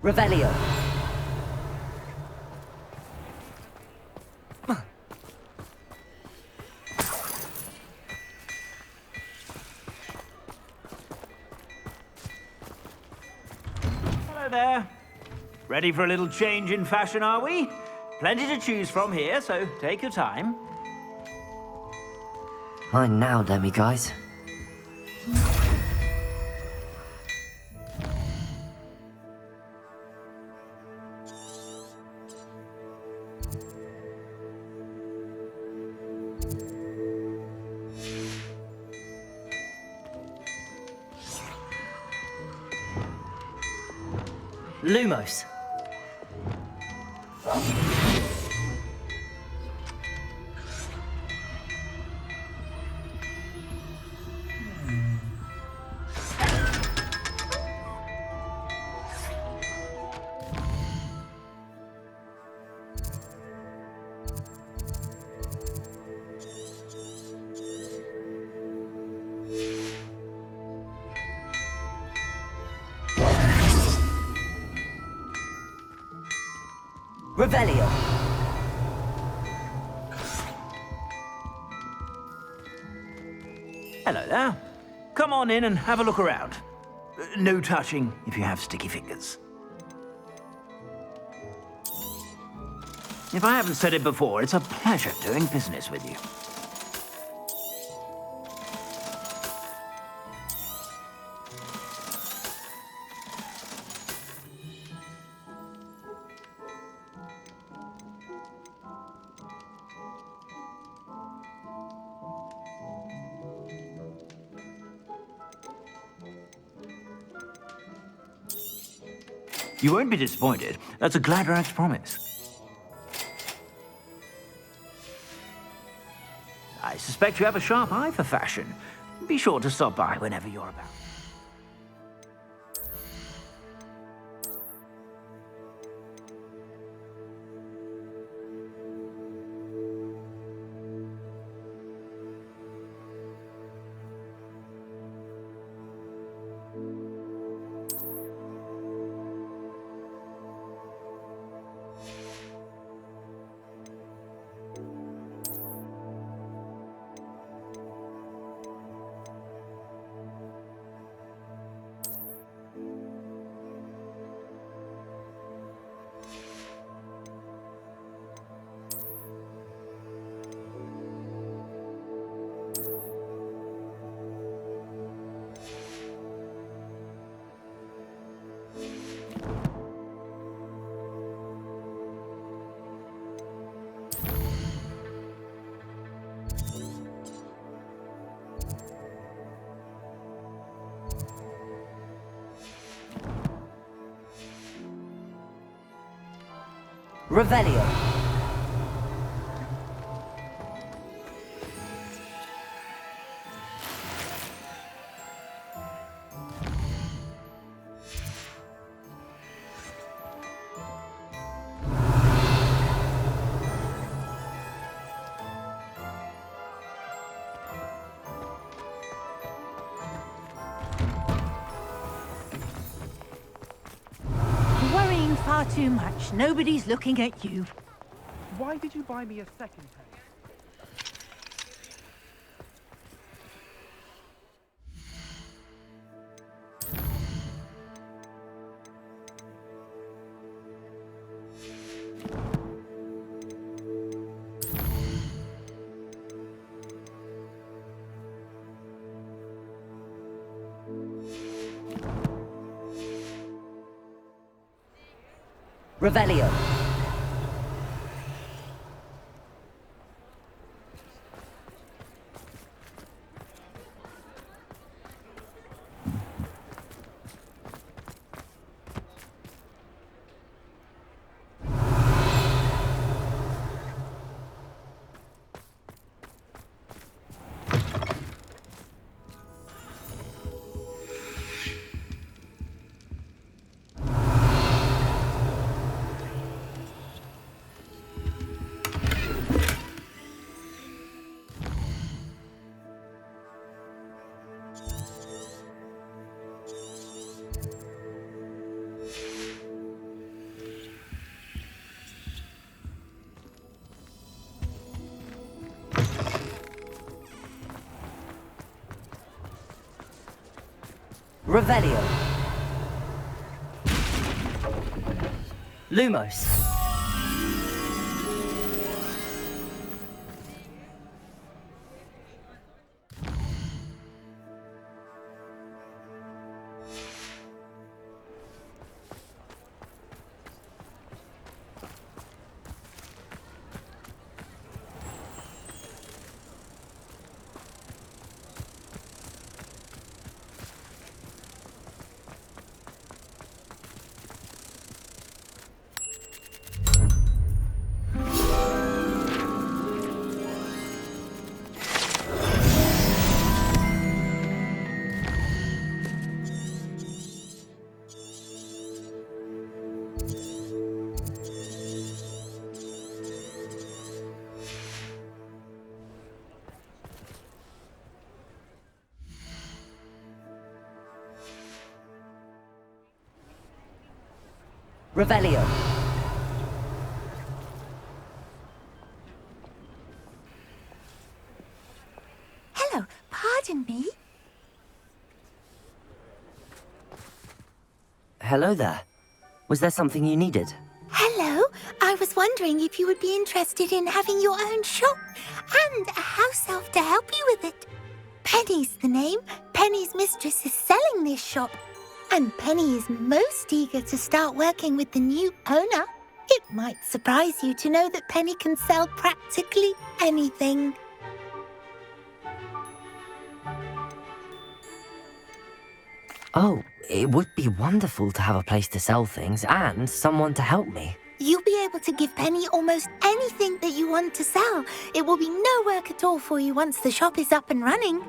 Revelio. Hello there. Ready for a little change in fashion, are we? Plenty to choose from here, so take your time. Fine now, Demiguise. Lumos. Revelio. Hello there. Come on in and have a look around. No touching if you have sticky fingers. If I haven't said it before, it's a pleasure doing business with you. You won't be disappointed. That's a Gladrags promise. I suspect you have a sharp eye for fashion. Be sure to stop by whenever you're about. Revelio. Worrying far too much. Nobody's looking at you. Why did you buy me a second hand? Revelio. Revelio. Lumos. Revelio. Hello, pardon me. Hello there. Was there something you needed? Hello, I was wondering if you would be interested in having your own shop and a house elf to help you with it. Penny's the name. Penny's mistress is selling this shop. And Penny is most eager to start working with the new owner. It might surprise you to know that Penny can sell practically anything. Oh, it would be wonderful to have a place to sell things and someone to help me. You'll be able to give Penny almost anything that you want to sell. It will be no work at all for you once the shop is up and running.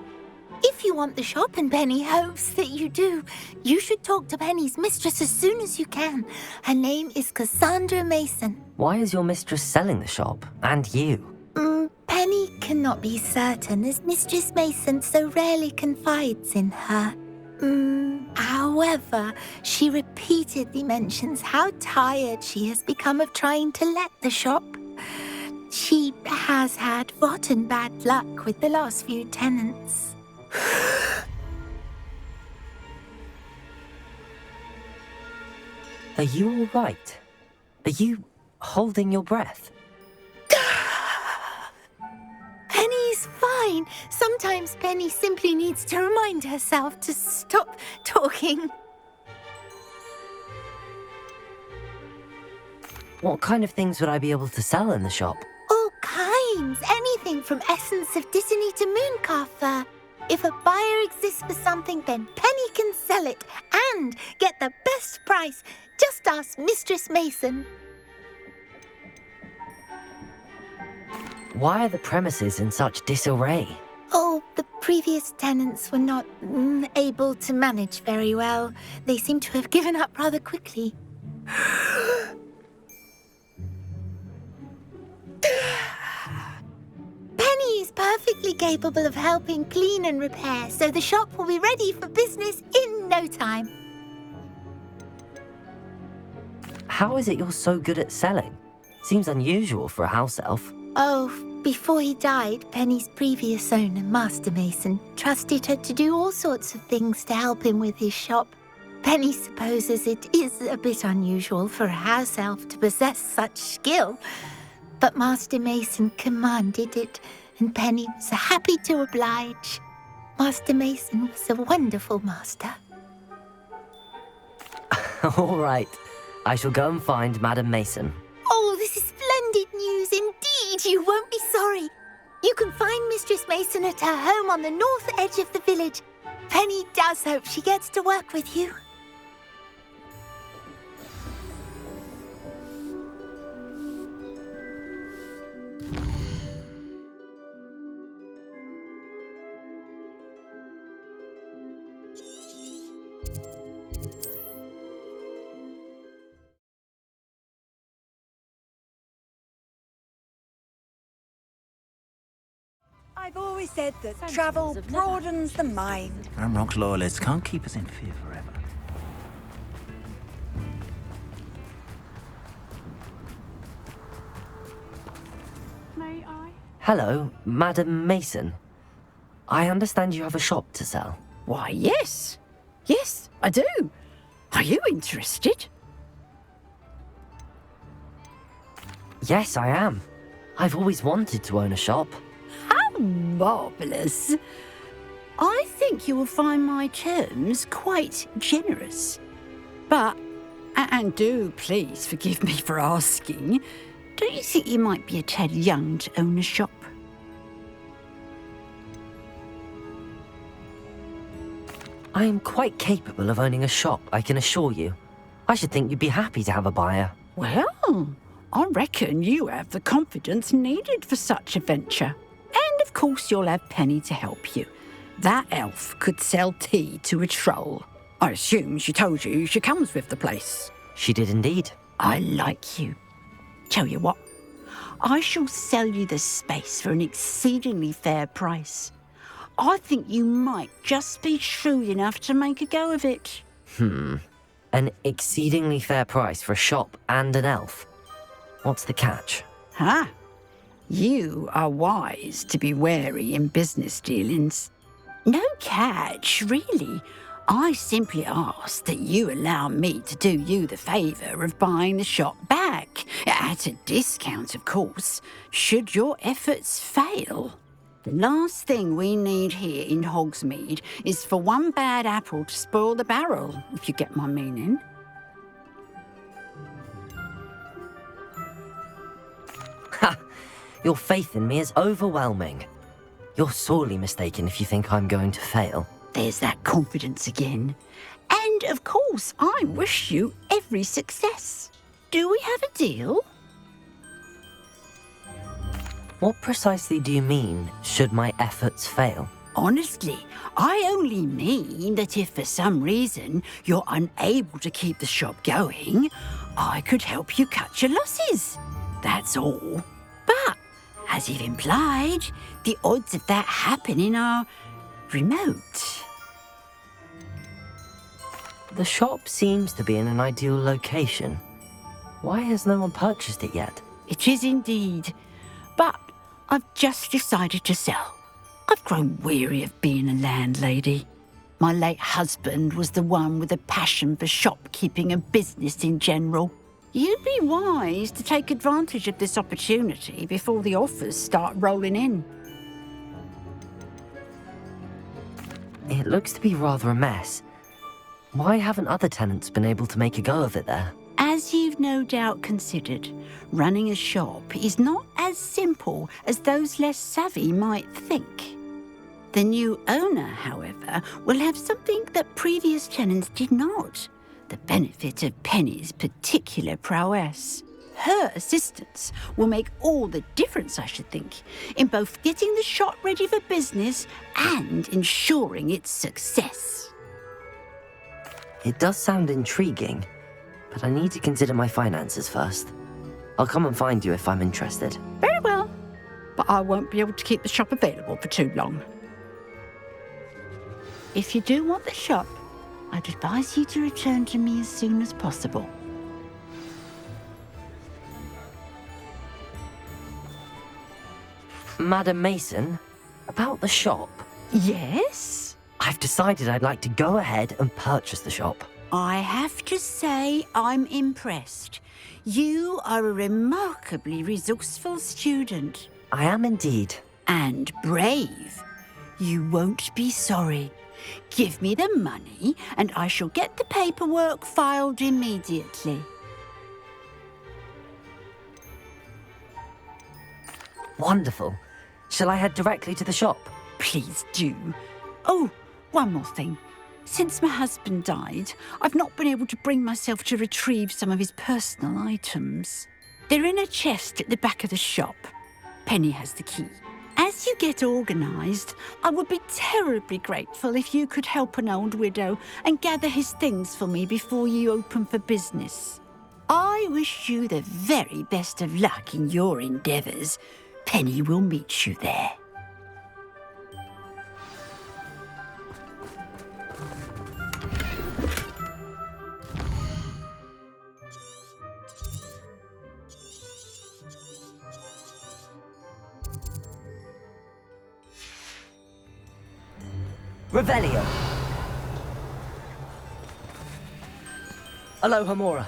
If you want the shop, and Penny hopes that you do, you should talk to Penny's mistress as soon as you can. Her name is Cassandra Mason. Why is your mistress selling the shop? And you? Penny cannot be certain, as Mistress Mason so rarely confides in her. However, she repeatedly mentions how tired she has become of trying to let the shop. She has had rotten bad luck with the last few tenants. Are you all right? Are you holding your breath? Penny's fine. Sometimes Penny simply needs to remind herself to stop talking. What kind of things would I be able to sell in the shop? All kinds. Anything from essence of Dittany to Mooncar fur. If a buyer exists for something, then Penny can sell it and get the best price. Just ask Mistress Mason. Why are the premises in such disarray? Oh, the previous tenants were not able to manage very well. They seem to have given up rather quickly. Penny is perfectly capable of helping clean and repair, so the shop will be ready for business in no time. How is it you're so good at selling? Seems unusual for a house elf. Oh, before he died, Penny's previous owner, Master Mason, trusted her to do all sorts of things to help him with his shop. Penny supposes it is a bit unusual for a house elf to possess such skill, but Master Mason commanded it, and Penny was happy to oblige. Master Mason was a wonderful master. All right. I shall go and find Madam Mason. Oh, this is splendid news indeed. You won't be sorry. You can find Mistress Mason at her home on the north edge of the village. Penny does hope she gets to work with you. I've always said that travel broadens the mind. Ramrock's loyalists can't keep us in fear forever. May I? Hello, Madam Mason. I understand you have a shop to sell. Why, yes. Yes, I do. Are you interested? Yes, I am. I've always wanted to own a shop. How marvellous. I think you will find my terms quite generous. But, and do please forgive me for asking, don't you think you might be a tad young to own a shop? I am quite capable of owning a shop, I can assure you. I should think you'd be happy to have a buyer. Well, I reckon you have the confidence needed for such a venture. And of course you'll have Penny to help you. That elf could sell tea to a troll. I assume she told you she comes with the place. She did indeed. I like you. Tell you what, I shall sell you the space for an exceedingly fair price. I think you might just be shrewd enough to make a go of it. An exceedingly fair price for a shop and an elf. What's the catch? Huh? You are wise to be wary in business dealings. No catch, really. I simply ask that you allow me to do you the favour of buying the shop back, at a discount, of course, should your efforts fail. The last thing we need here in Hogsmeade is for one bad apple to spoil the barrel, if you get my meaning. Ha! Your faith in me is overwhelming. You're sorely mistaken if you think I'm going to fail. There's that confidence again. And, of course, I wish you every success. Do we have a deal? What precisely do you mean, should my efforts fail? Honestly, I only mean that if for some reason you're unable to keep the shop going, I could help you cut your losses. That's all. But, as you've implied, the odds of that happening are remote. The shop seems to be in an ideal location. Why has no one purchased it yet? It is indeed. But I've just decided to sell. I've grown weary of being a landlady. My late husband was the one with a passion for shopkeeping and business in general. You'd be wise to take advantage of this opportunity before the offers start rolling in. It looks to be rather a mess. Why haven't other tenants been able to make a go of it there? As you've no doubt considered, running a shop is not as simple as those less savvy might think. The new owner, however, will have something that previous tenants did not. The benefit of Penny's particular prowess. Her assistance will make all the difference, I should think, in both getting the shop ready for business and ensuring its success. It does sound intriguing, but I need to consider my finances first. I'll come and find you if I'm interested. Very well, but I won't be able to keep the shop available for too long. If you do want the shop, I'd advise you to return to me as soon as possible. Madam Mason, about the shop. Yes? I've decided I'd like to go ahead and purchase the shop. I have to say I'm impressed. You are a remarkably resourceful student. I am indeed. And brave. You won't be sorry. Give me the money and I shall get the paperwork filed immediately. Wonderful. Shall I head directly to the shop? Please do. Oh, one more thing. Since my husband died, I've not been able to bring myself to retrieve some of his personal items. They're in a chest at the back of the shop. Penny has the key. As you get organised, I would be terribly grateful if you could help an old widow and gather his things for me before you open for business. I wish you the very best of luck in your endeavours. Penny will meet you there. Revelio. Aloha Mora.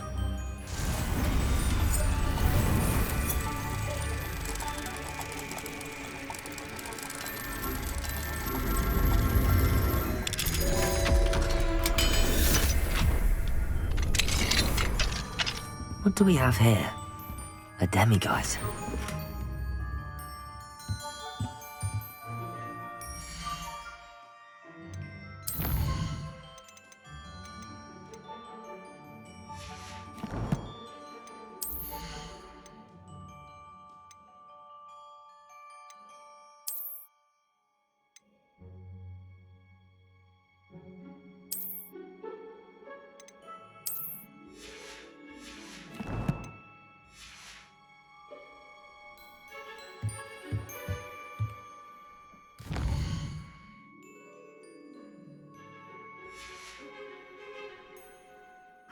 What do we have here? A demiguise.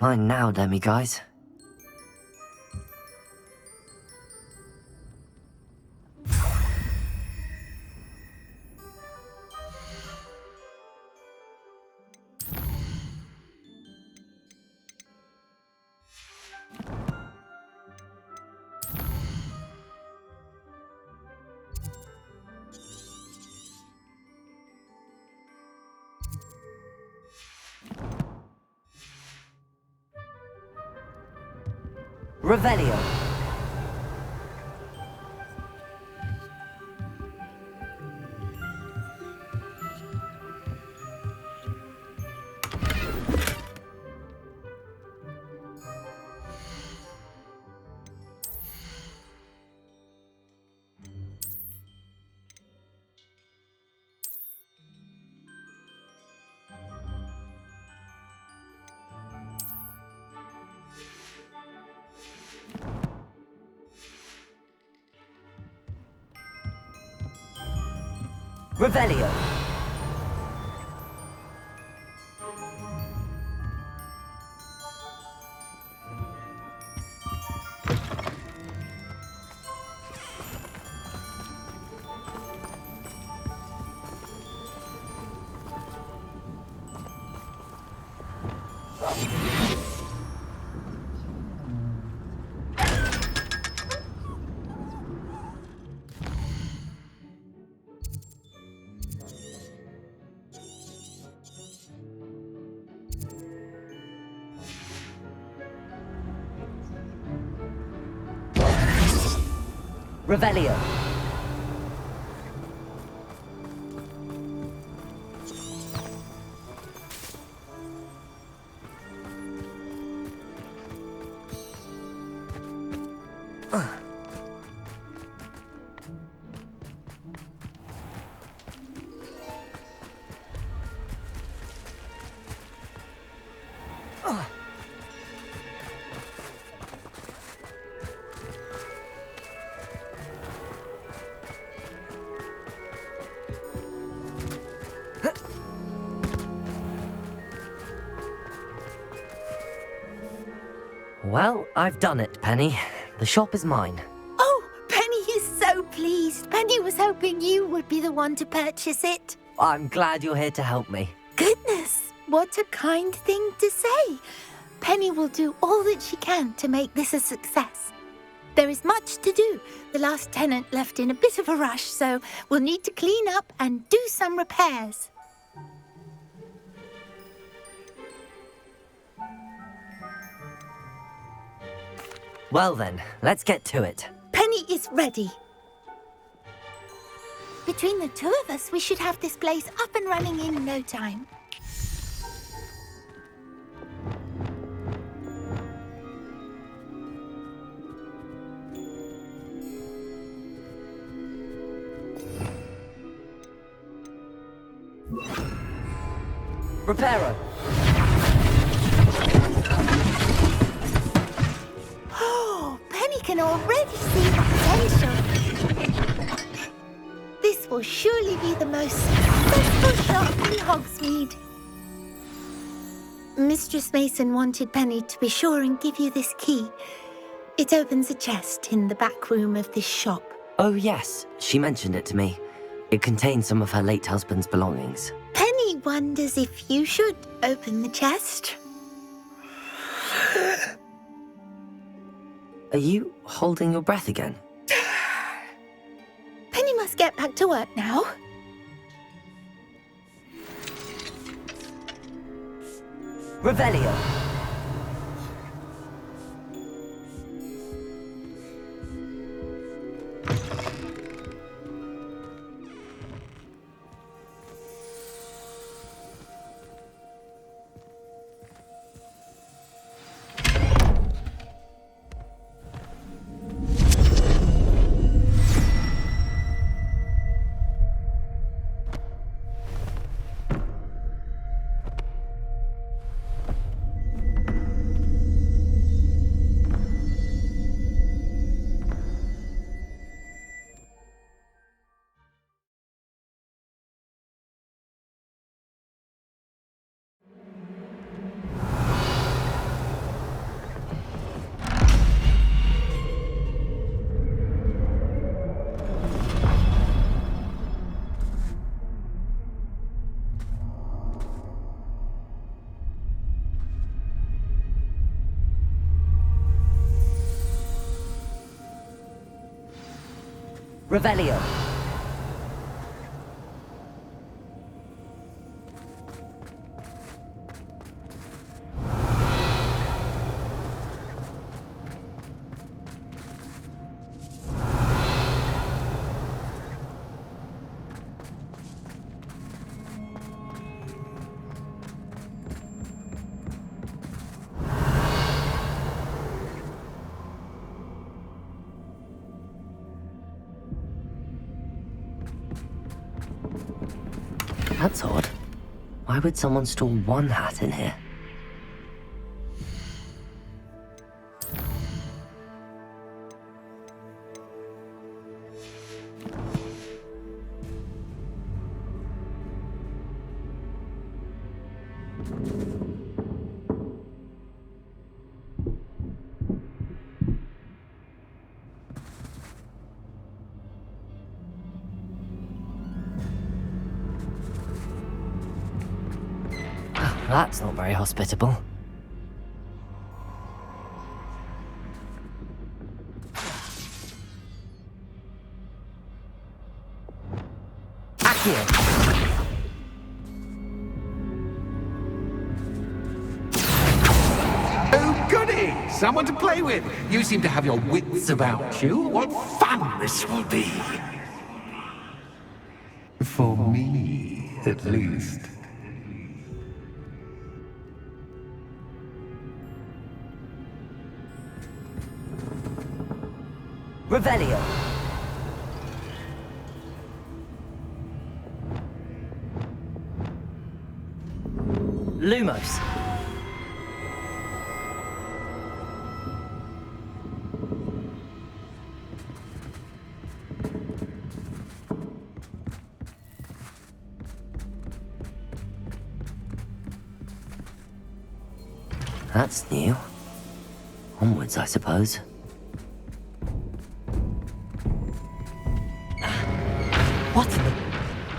Mine now, demiguise. Revelio. Revelio. Revelio. Well, I've done it, Penny. The shop is mine. Oh, Penny is so pleased. Penny was hoping you would be the one to purchase it. I'm glad you're here to help me. Goodness, what a kind thing to say. Penny will do all that she can to make this a success. There is much to do. The last tenant left in a bit of a rush, so we'll need to clean up and do some repairs. Well then, let's get to it. Penny is ready. Between the two of us, we should have this place up and running in no time. Reparo. Oh, Penny can already see the potential. This will surely be the most successful shop in Hogsmeade. Mistress Mason wanted Penny to be sure and give you this key. It opens a chest in the back room of this shop. Oh yes, she mentioned it to me. It contains some of her late husband's belongings. Penny wonders if you should open the chest. Are you holding your breath again? Penny must get back to work now. Revelio. Revelio. That's odd. Why would someone store one hat in here? That's not very hospitable. Accio! Oh, goody! Someone to play with! You seem to have your wits about you. What fun this will be! For me, at least. Revelio. Lumos. That's new. Onwards, I suppose. What?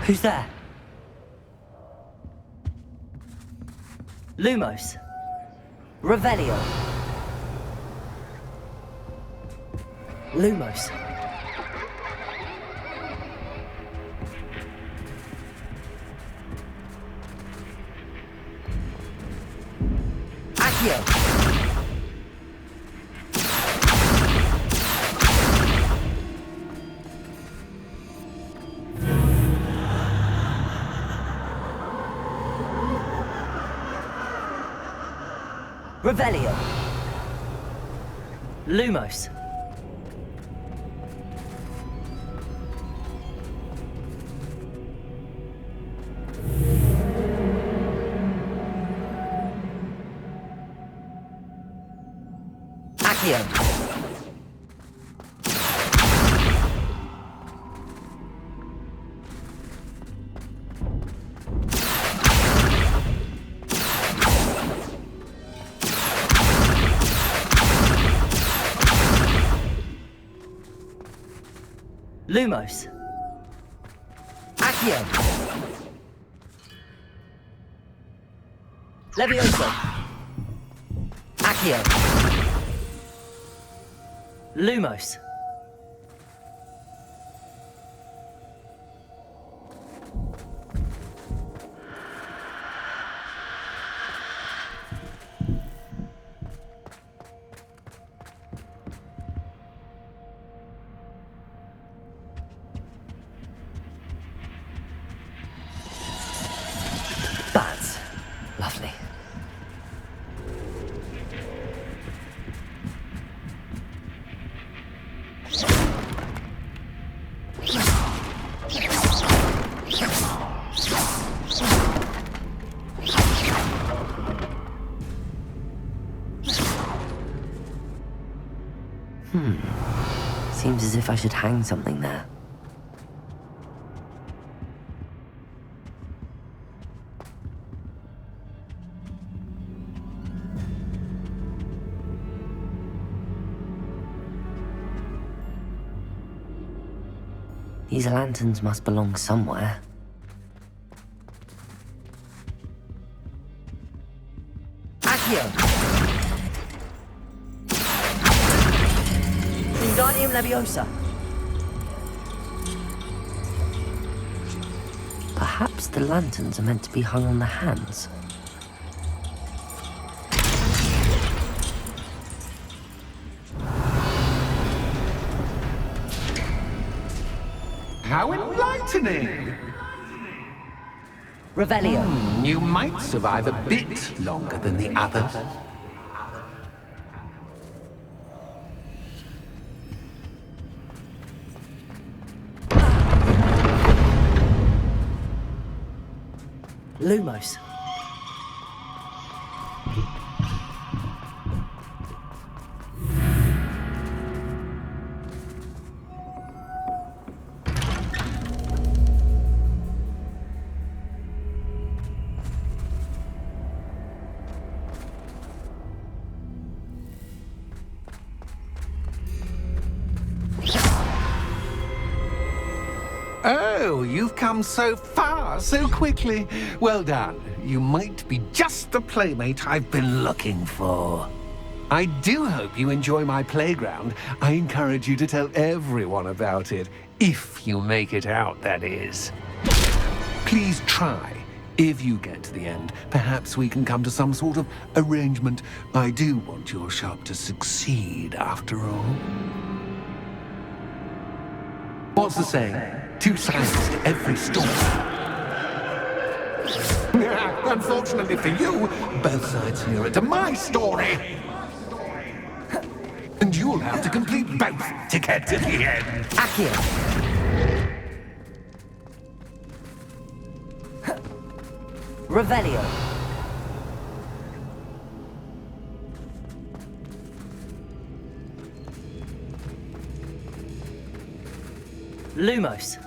Who's there? Lumos. Revelio. Lumos. Accio. Revelio. Lumos. Accio. Lumos. Accio. Levioso. Accio. Lumos. That's lovely. Seems as if I should hang something there. These lanterns must belong somewhere. Accio! Wingardium Leviosa. Perhaps the lanterns are meant to be hung on the hands. How enlightening! Revelio. You might survive a bit longer than the others. Lumos. Oh, you've come so far, so quickly. Well done. You might be just the playmate I've been looking for. I do hope you enjoy my playground. I encourage you to tell everyone about it. If you make it out, that is. Please try. If you get to the end, perhaps we can come to some sort of arrangement. I do want your shop to succeed, after all. What's the saying? Two sides to every story. Unfortunately for you, both sides here are to my story. And you'll have to complete both to get to the end. Accio. Revelio. Lumos.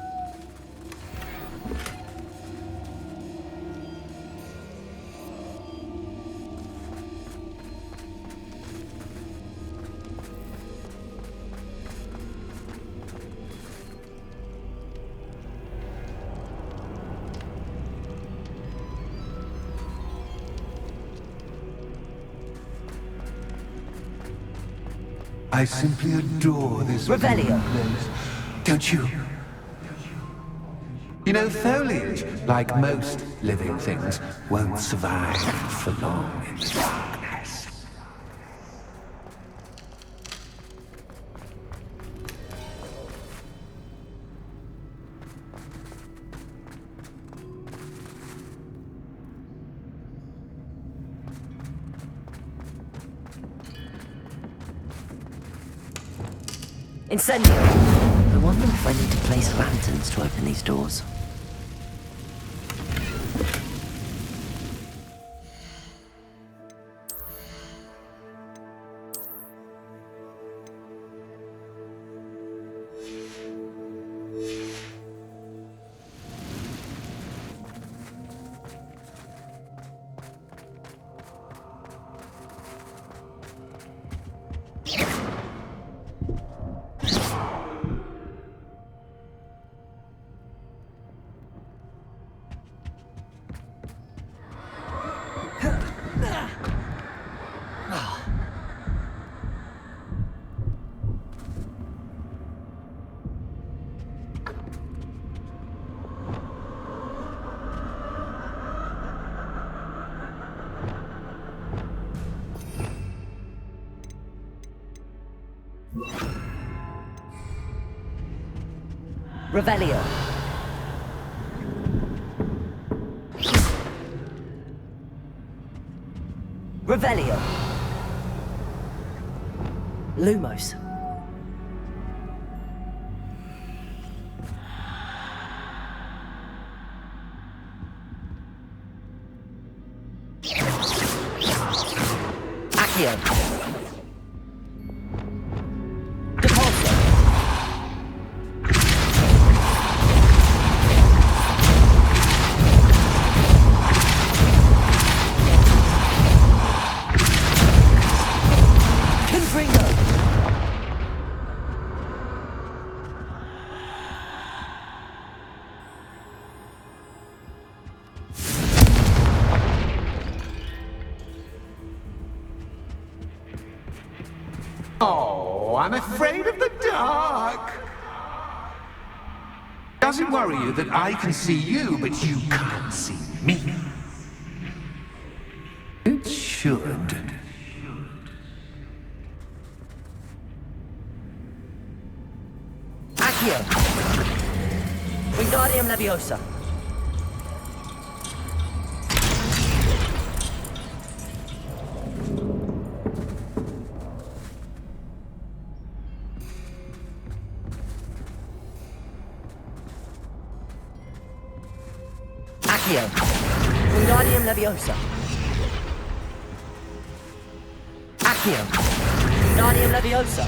I simply adore this Revelio. place. Don't you? You know, foliage, like most living things, won't survive for long in the darkness. Incendio. I wonder if I need to place lanterns to open these doors. Revelio. Revelio. Lumos. Accio. Depulso. Confringo. Oh, I'm afraid of the dark. Does it worry you that I can see you, but you can't see me? It should. Accio. Wingardium Leviosa. Accio. Wingardium Leviosa. Accio. Wingardium Leviosa.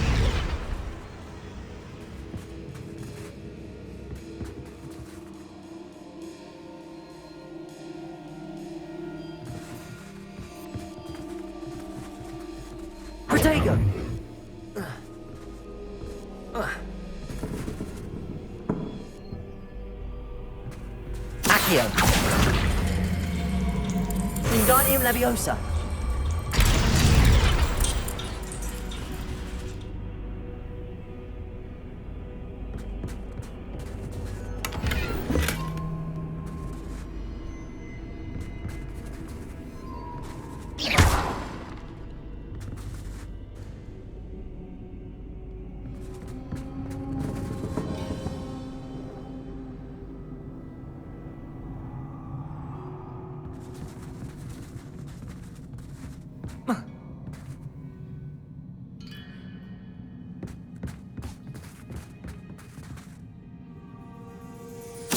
Protego. Accio. Wingardium Leviosa.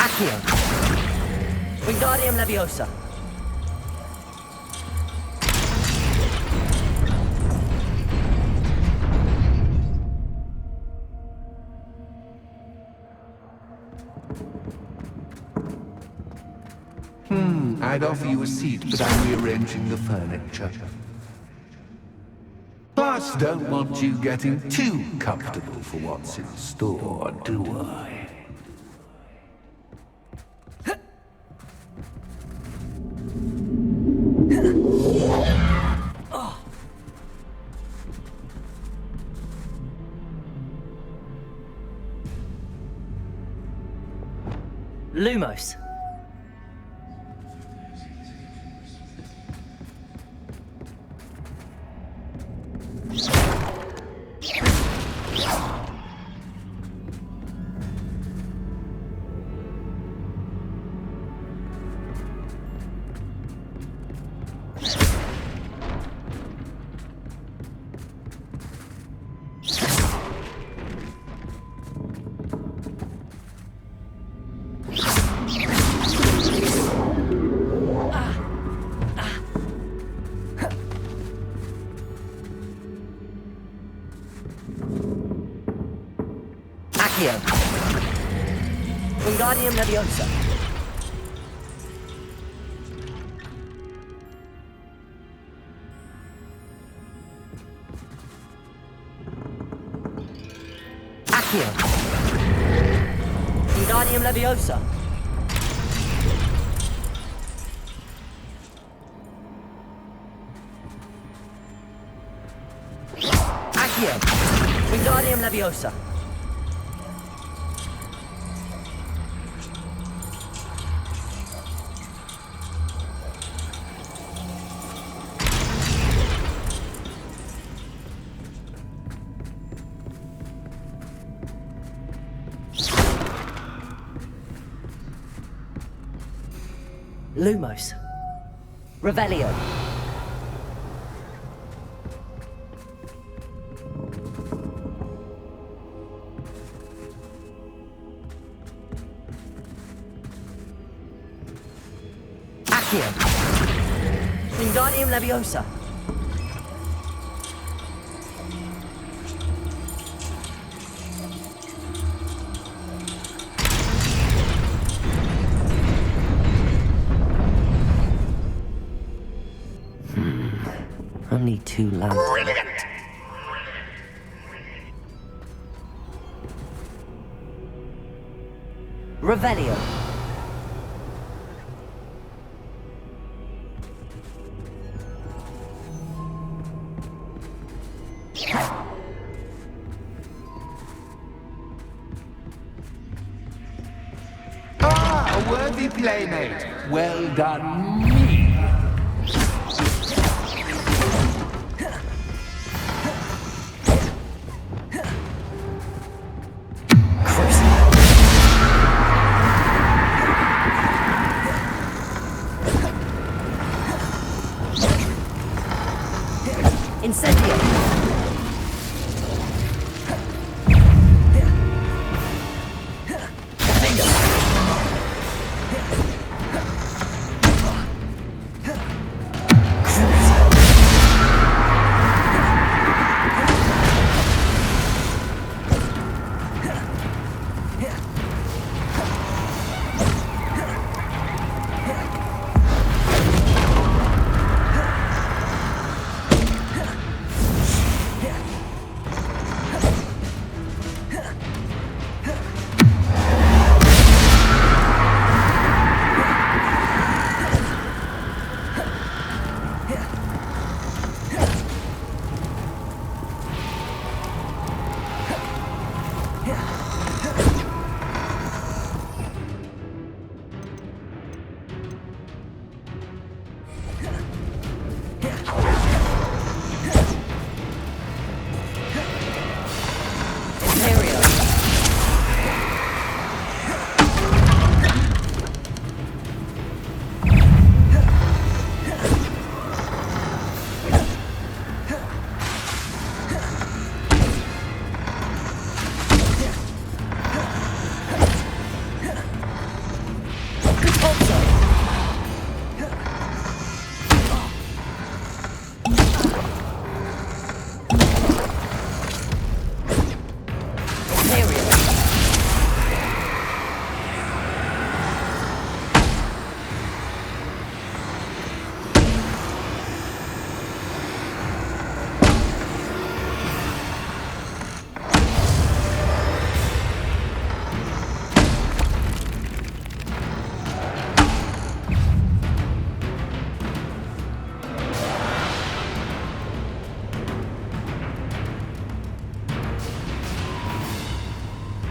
Accio. Wingardium Leviosa. I'd offer you a seat, but I'm rearranging the furniture. Plus, don't want you getting too comfortable for what's in store, do I? Lumos. Accio. Wingardium Leviosa. Accio. Wingardium Leviosa. Accio. Wingardium Leviosa. Lumos. Revelio. Accio. Wingardium Leviosa. Only 2 lands. Brilliant! Revelio. Ah, a worthy playmate. Well done, me. Incendio.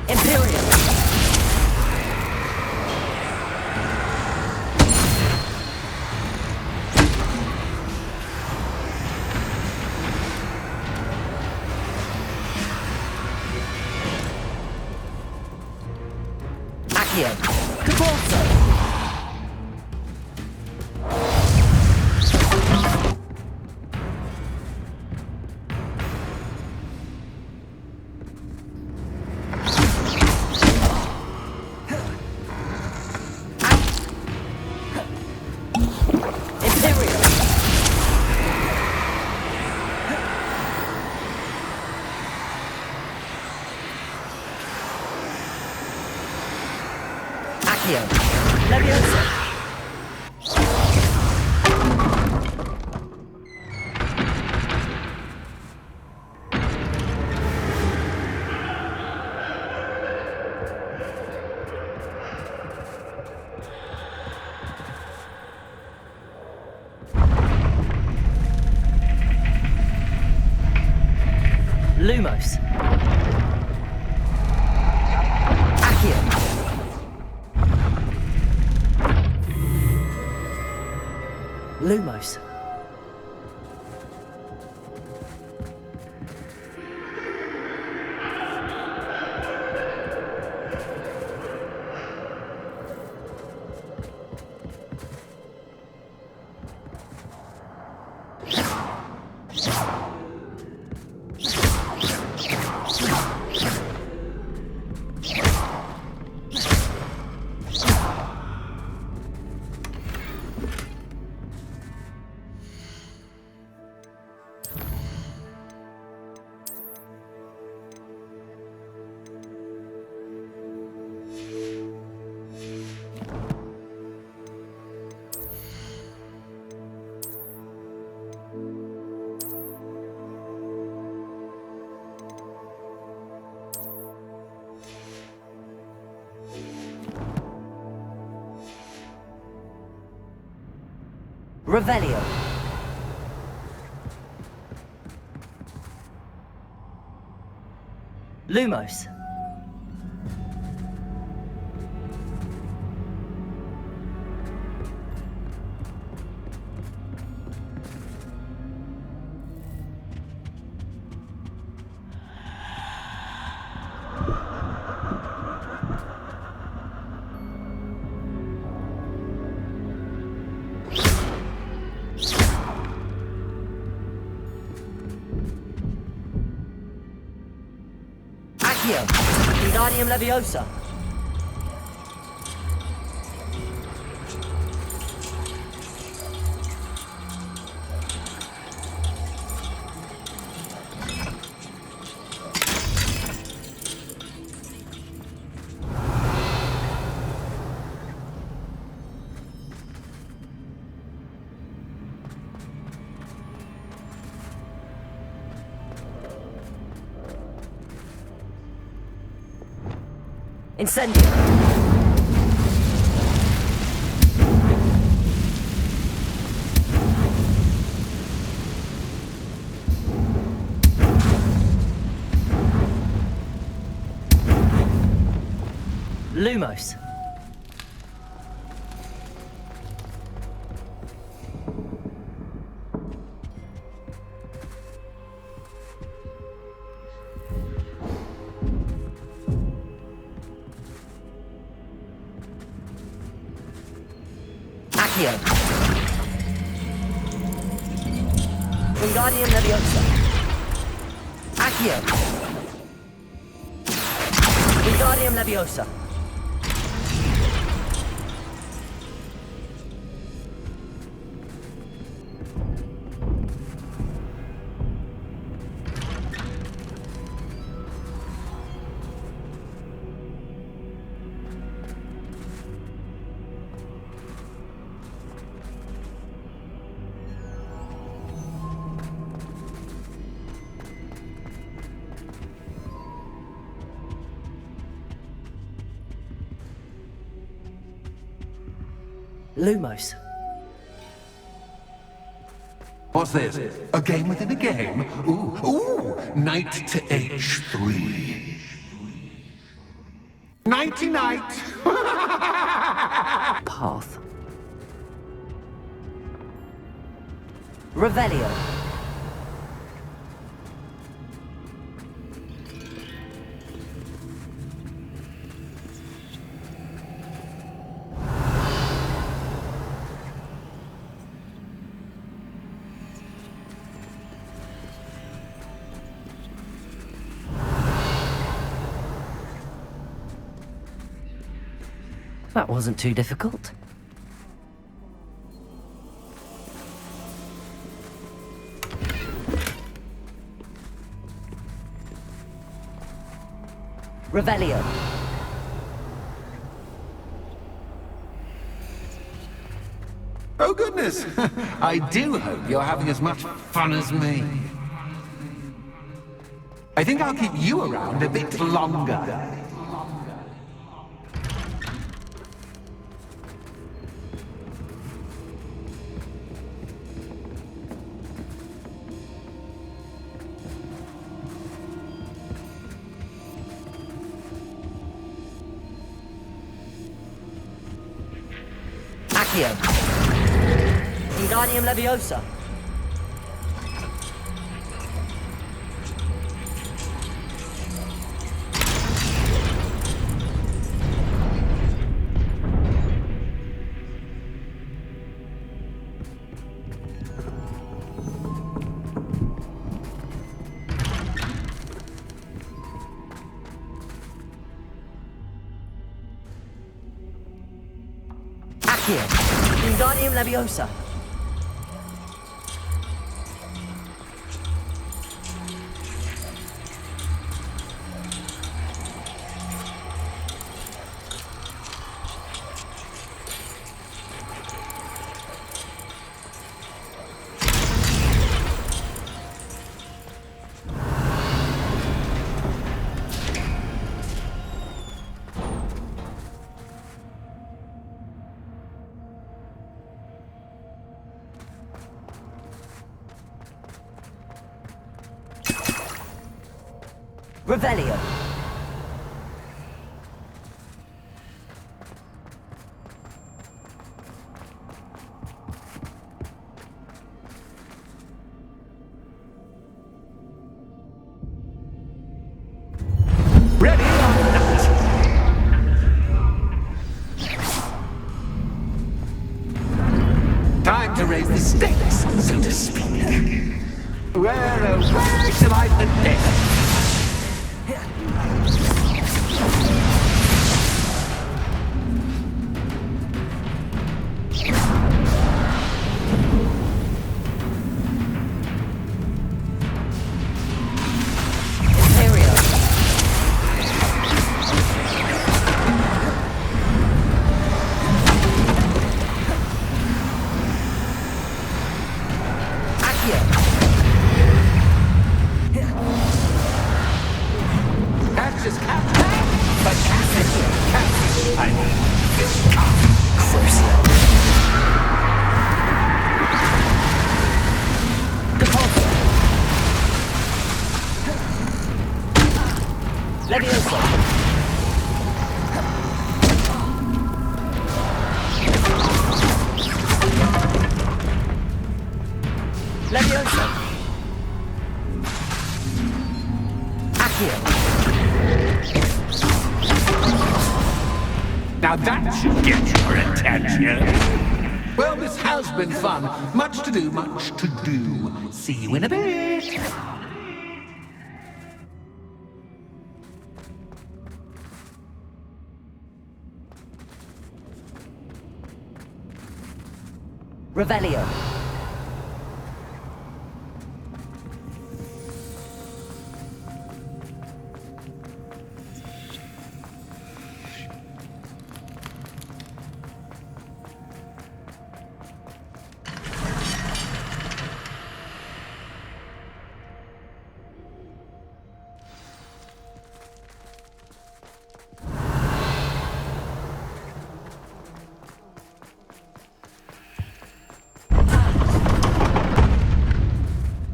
Imperio. Accio. Cabalso. Leviosa. Lumos. Accio. Lumos. Revelio. Lumos. Wingardium Leviosa. Incendio. Lumos. Wingardium Leviosa. Accio. Wingardium Leviosa. Lumos. What's this? A game within a game? Ooh, knight to H3. Nighty-night! Path. Revelio. That wasn't too difficult. Revelio. Oh goodness! I do hope you're having as much fun as me. I think I'll keep you around a bit longer. Accio. Wingardium Leviosa. Accio. Wingardium Leviosa. Revelio. Ready or not? Time to raise the stakes, so to speak. Where, oh, where shall I begin? Imperio. Accio. Catches captain, but catches, I mean. Leviosa. Leviosa. Accio. Now that should get your attention. Well, this has been fun. Much to do, much to do. See you in a bit. Revelio.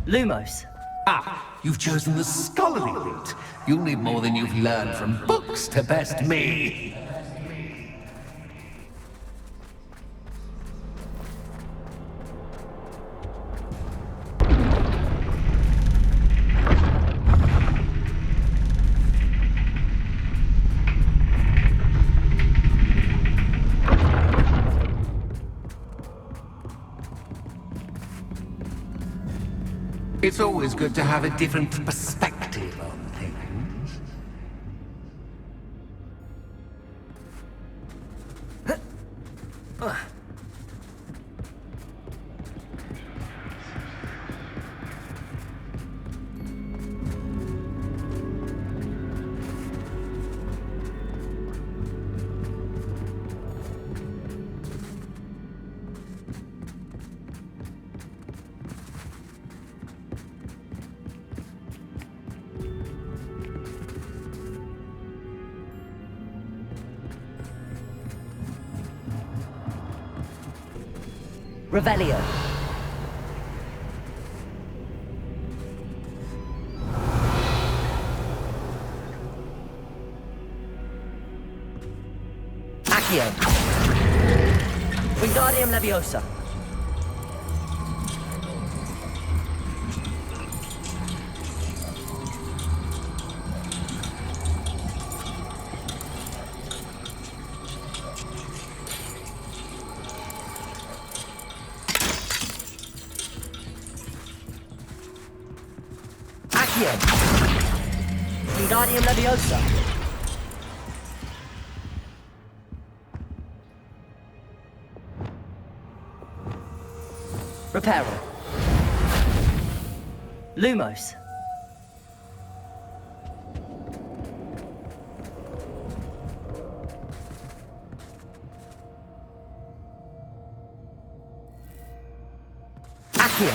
Lumos. Ah, you've chosen the scholarly route. You'll need more than you've learned from books to best me. It's always good to have a different perspective on things. Revelio. Accio. Wingardium Leviosa. Wingardium Leviosa. Reparo. Lumos. Accio.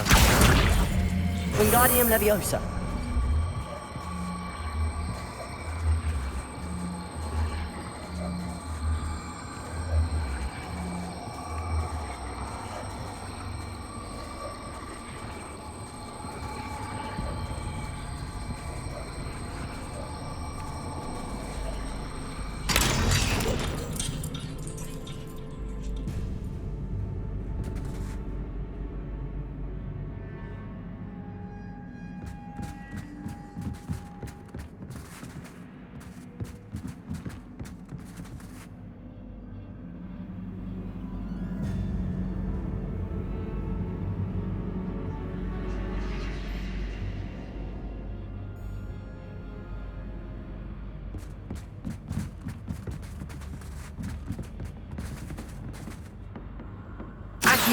Wingardium Leviosa.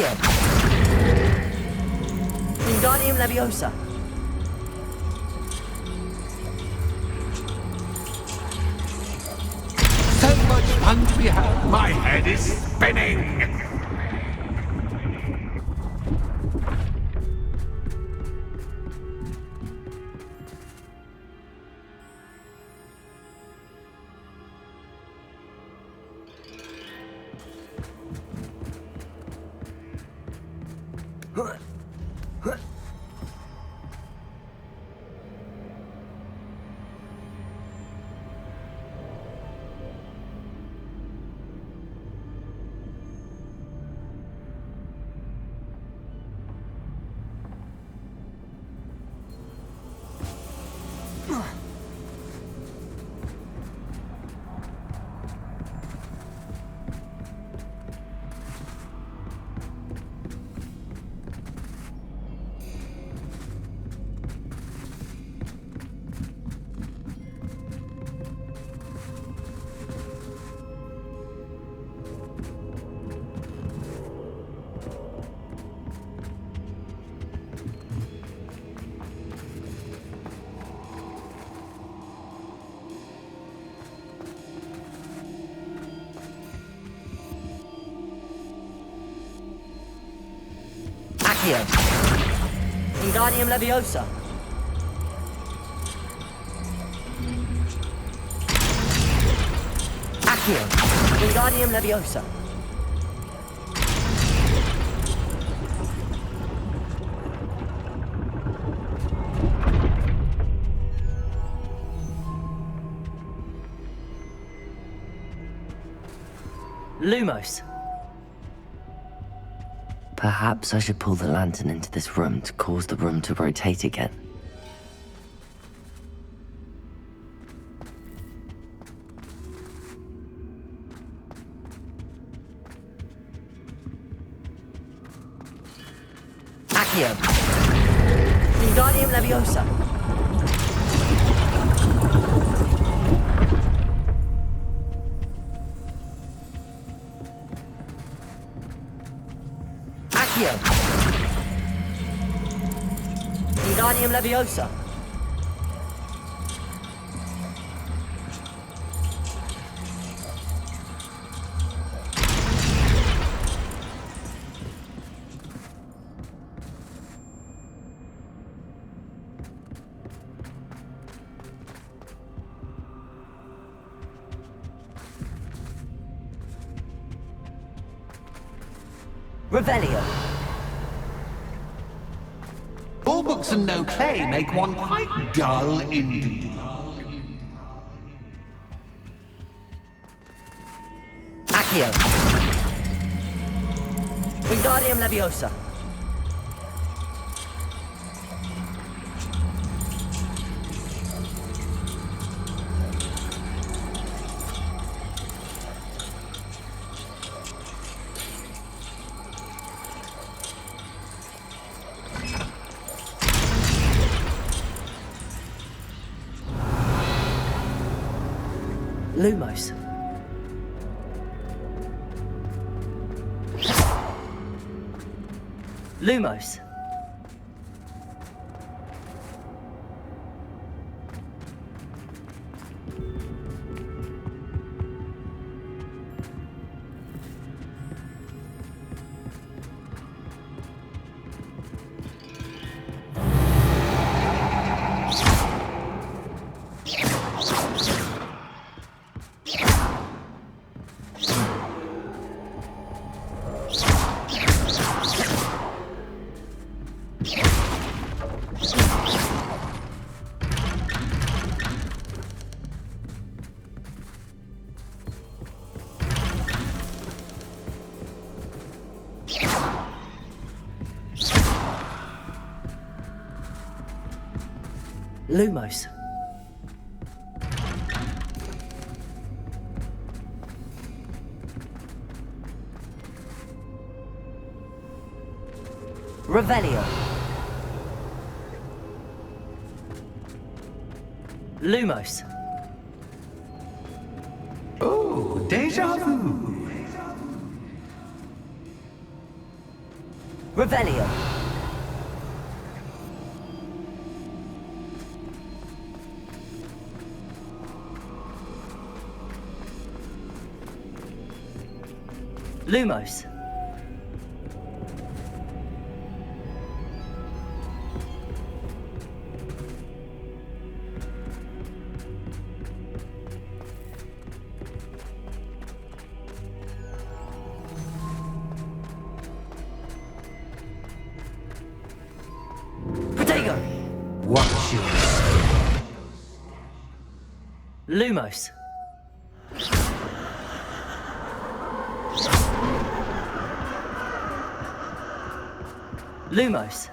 Accio. Wingardium Leviosa. So much fun to be had. My head is spinning. Accio. Wingardium Leviosa. Accio. Wingardium Leviosa. Lumos. Perhaps I should pull the lantern into this room to cause the room to rotate again. Accio. Wingardium Leviosa. Accio. Wingardium Leviosa. Revelio. All books and no play make one quite dull indeed. Accio. Wingardium Leviosa. Lumos. Lumos. Lumos. Revelio. Lumos. Oh, deja vu. Revelio. Lumos. Protego. Watch your Lumos. Lumos.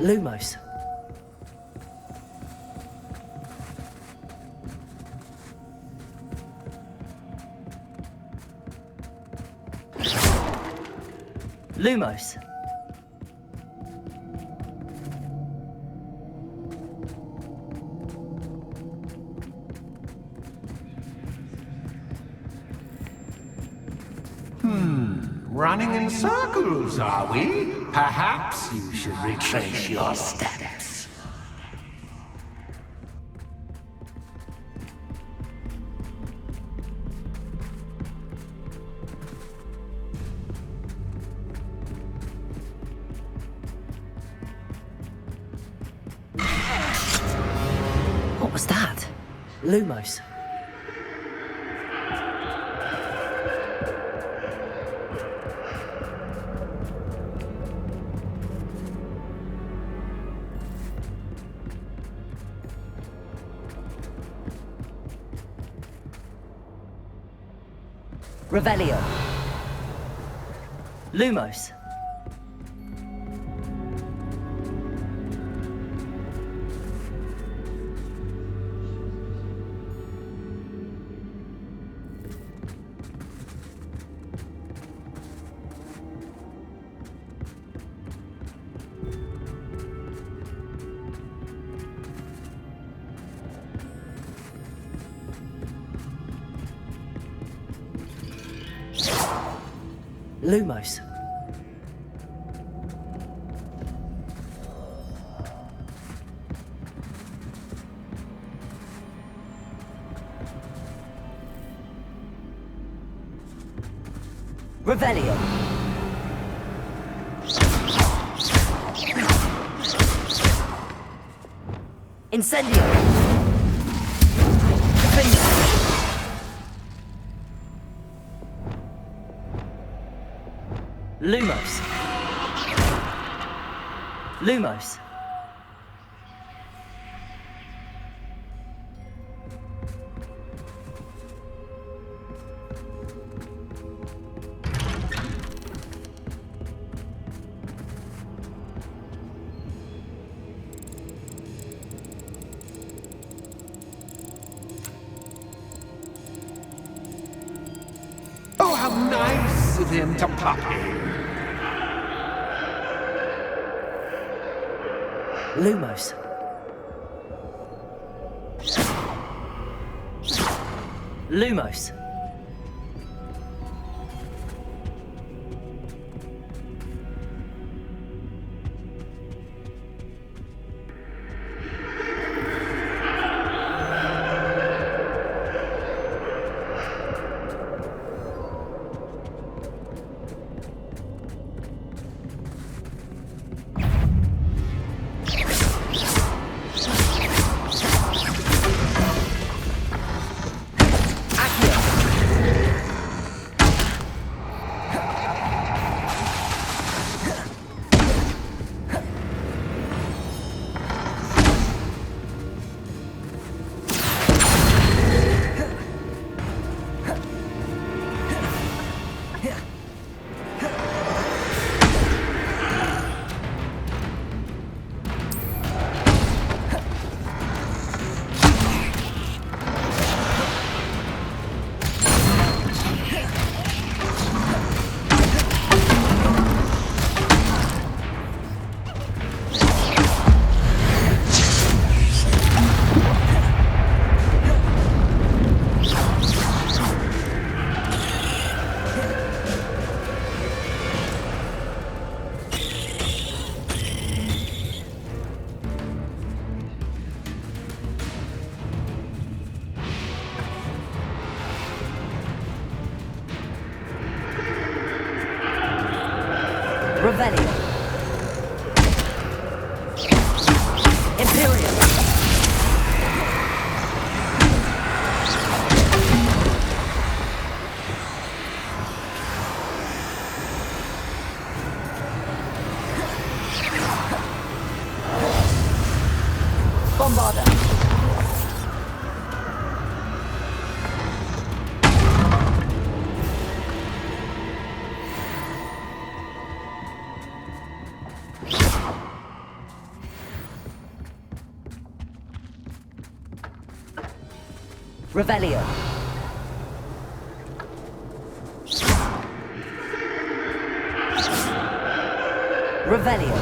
Lumos. Lumos. Running in circles, are we? Perhaps you should retrace your steps. What was that? Lumos. Revelio. Lumos. Lumos. Revelio. Incendio. Lumos. Lumos. Oh, how nice of him to pop in. Lumos. Lumos. Atrium. Revelio. Revelio.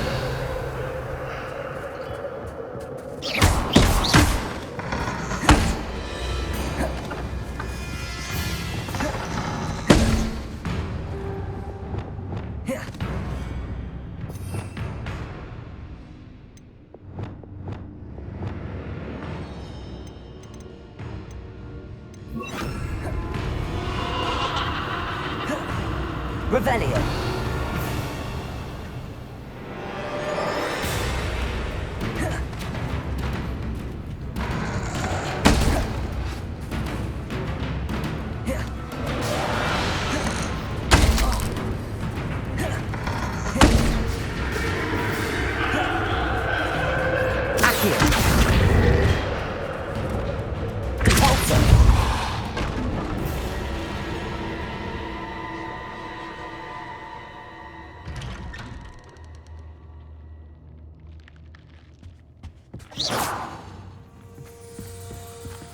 Revelio.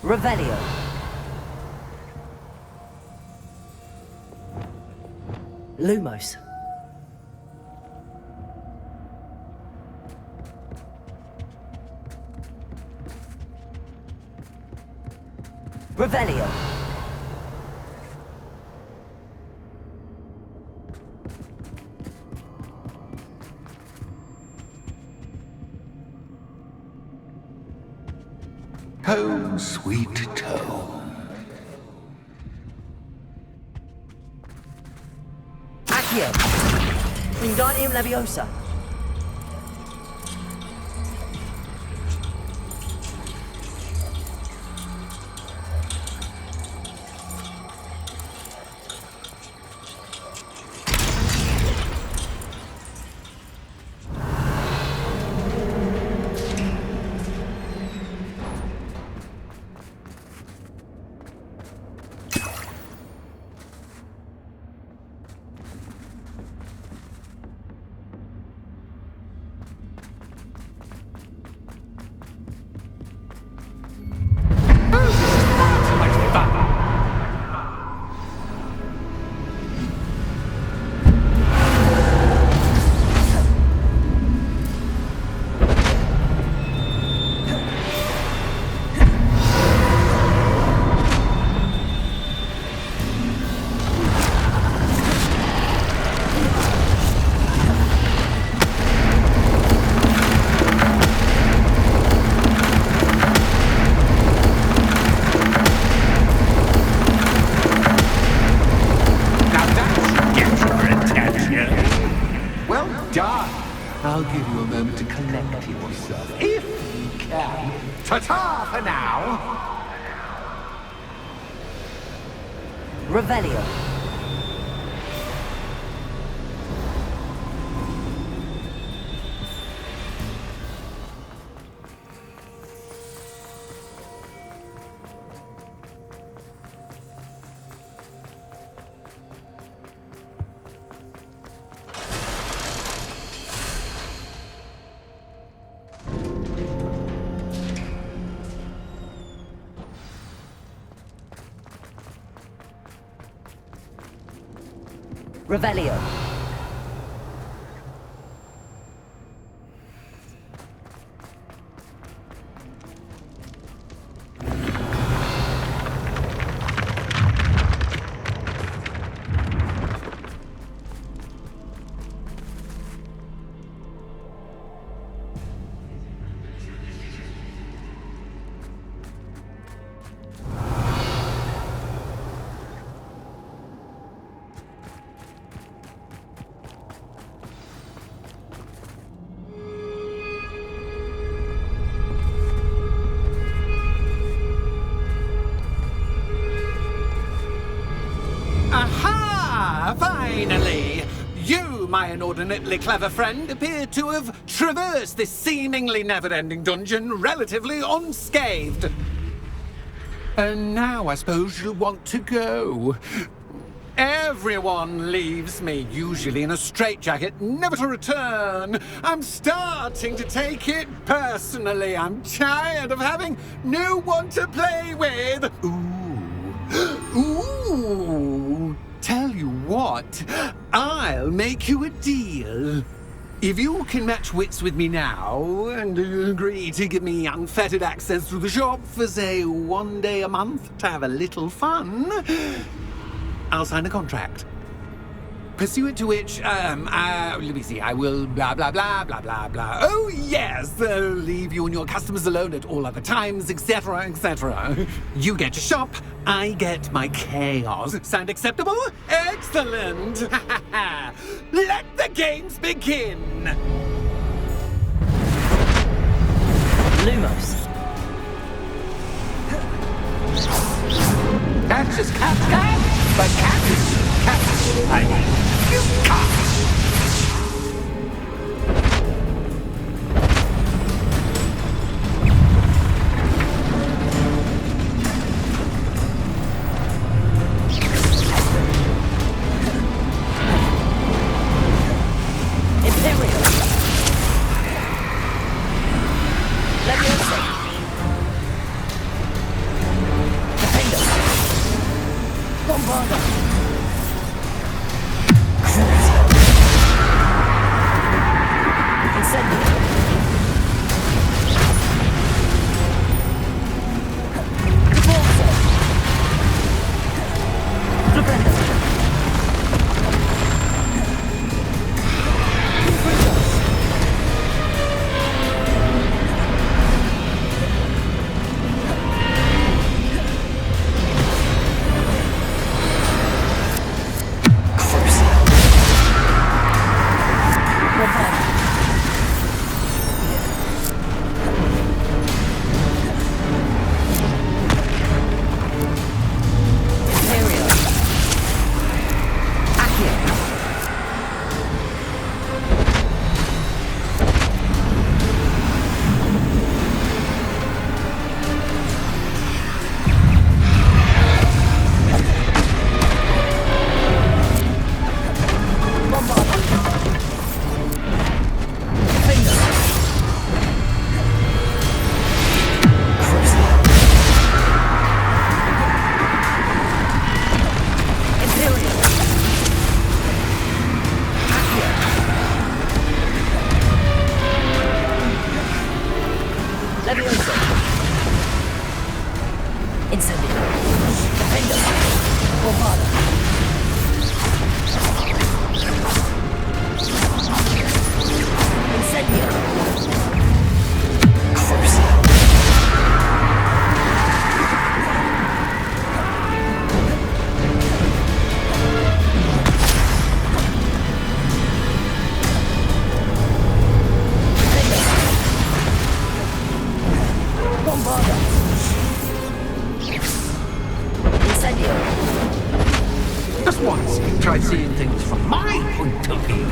Revelio. Lumos. Revelio. Home, sweet home. Accio. Wingardium Leviosa. I'll give you a moment to collect yourself, if you can. Ta-ta for now! Revelio. Revelio. Aha! Finally! You, my inordinately clever friend, appear to have traversed this seemingly never-ending dungeon relatively unscathed. And now I suppose you'll want to go. Everyone leaves me, usually in a straitjacket, never to return. I'm starting to take it personally. I'm tired of having no one to play with. Ooh. Tell you what, I'll make you a deal. If you can match wits with me now and agree to give me unfettered access to the shop for, say, 1 day a month to have a little fun, I'll sign a contract. Pursuant to which, let me see, I will blah, blah, blah, blah, blah, blah. Oh, yes, leave you and your customers alone at all other times, etc., etc. You get your shop, I get my chaos. Sound acceptable? Excellent! Let the games begin! Lumos. Catch is catch, but catch is catch. I mean, you catch. Imperio. Leviosa. Defender. Bombarda. Incendio. Forza. Defender. Just once, try seeing things from my point of view.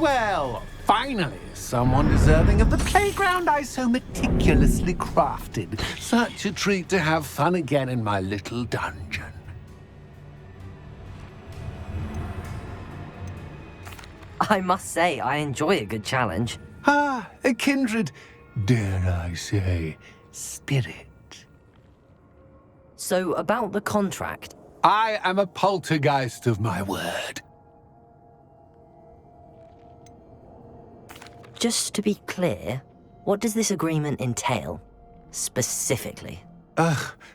Well, finally, someone deserving of the playground I so meticulously crafted. Such a treat to have fun again in my little dungeon. I must say, I enjoy a good challenge. Ah, a kindred, dare I say, spirit. So, about the contract. I am a poltergeist of my word. Just to be clear, what does this agreement entail, specifically?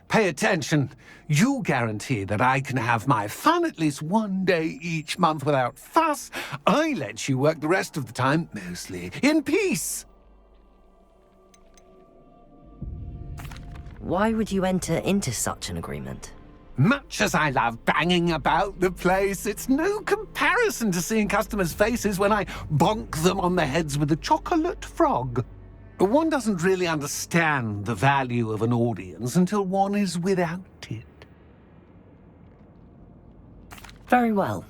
Pay attention. You guarantee that I can have my fun at least 1 day each month without fuss. I let you work the rest of the time, mostly in peace. Why would you enter into such an agreement? Much as I love banging about the place, it's no comparison to seeing customers' faces when I bonk them on the heads with a chocolate frog. One doesn't really understand the value of an audience until one is without it. Very well.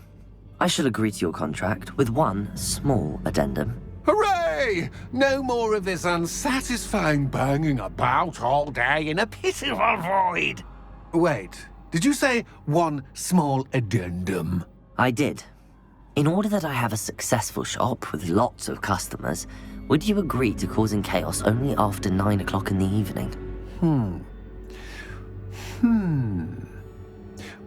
I shall agree to your contract with one small addendum. Hooray! No more of this unsatisfying banging about all day in a pitiful void. Wait, did you say one small addendum? I did. In order that I have a successful shop with lots of customers, would you agree to causing chaos only after 9 o'clock in the evening?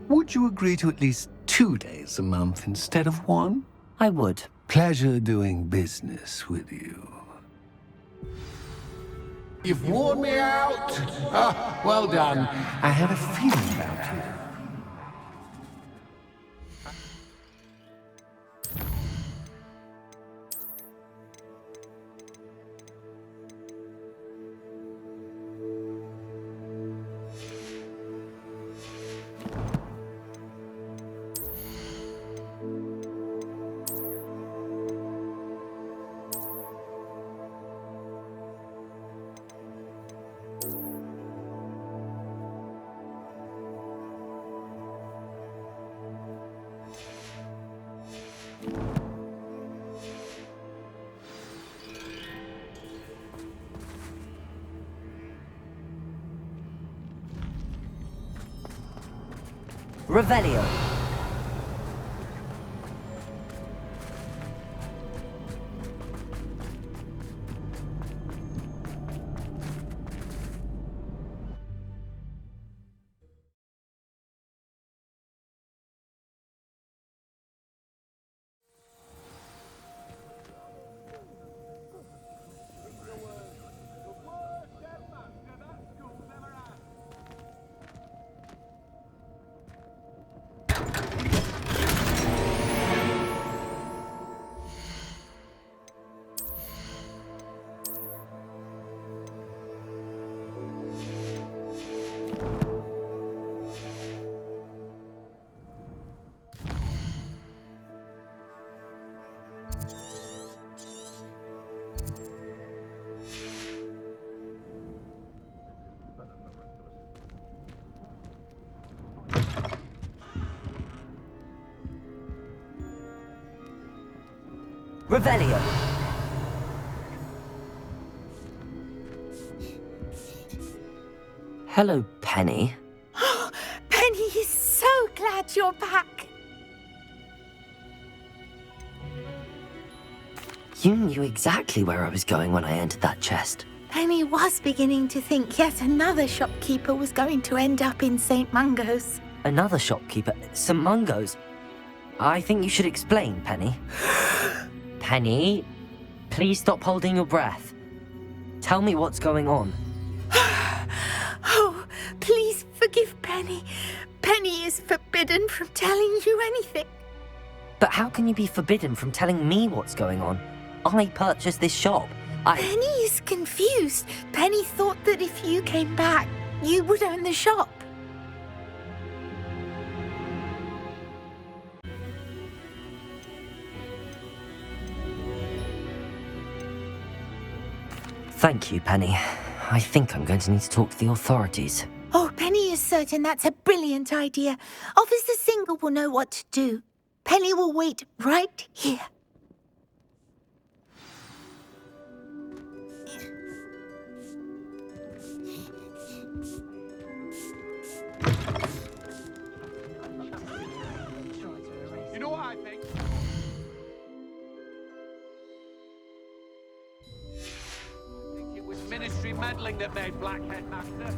Would you agree to at least 2 days a month instead of one? I would. Pleasure doing business with you. You've worn me out. Ah, well done. I had a feeling about you. Revelio. Revelio. Hello, Penny. Penny is so glad you're back. You knew exactly where I was going when I entered that chest. Penny was beginning to think yet another shopkeeper was going to end up in St. Mungo's. Another shopkeeper? St. Mungo's? I think you should explain, Penny. Penny, please stop holding your breath. Tell me what's going on. Oh, please forgive Penny. Penny is forbidden from telling you anything. But how can you be forbidden from telling me what's going on? I purchased this shop. Penny is confused. Penny thought that if you came back, you would own the shop. Thank you, Penny. I think I'm going to need to talk to the authorities. Oh, Penny is certain that's a brilliant idea. Officer Single will know what to do. Penny will wait right here. You know what I think? It was ministry meddling that made Black Headmaster.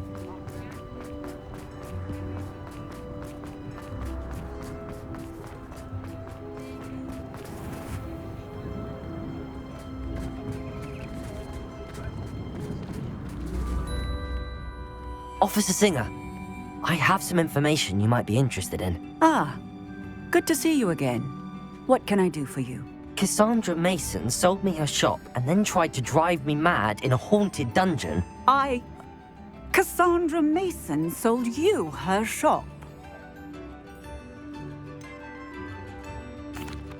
Officer Singer, I have some information you might be interested in. Ah, good to see you again. What can I do for you? Cassandra Mason sold me her shop and then tried to drive me mad in a haunted dungeon. Cassandra Mason sold you her shop.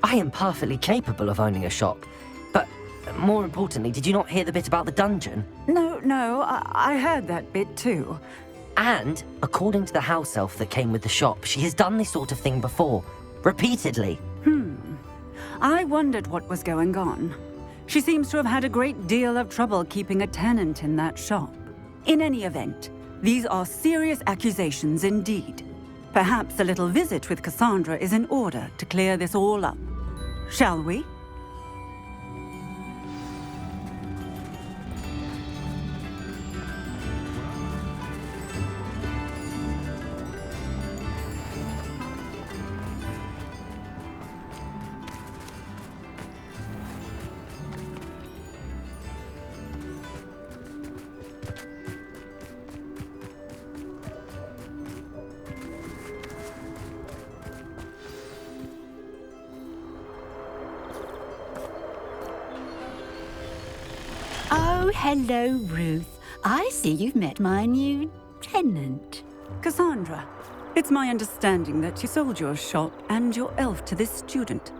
I am perfectly capable of owning a shop. But more importantly, did you not hear the bit about the dungeon? No, I heard that bit too. And, according to the house elf that came with the shop, she has done this sort of thing before. Repeatedly. I wondered what was going on. She seems to have had a great deal of trouble keeping a tenant in that shop. In any event, these are serious accusations indeed. Perhaps a little visit with Cassandra is in order to clear this all up. Shall we? Oh, hello, Ruth. I see you've met my new tenant. Cassandra, it's my understanding that you sold your shop and your elf to this student.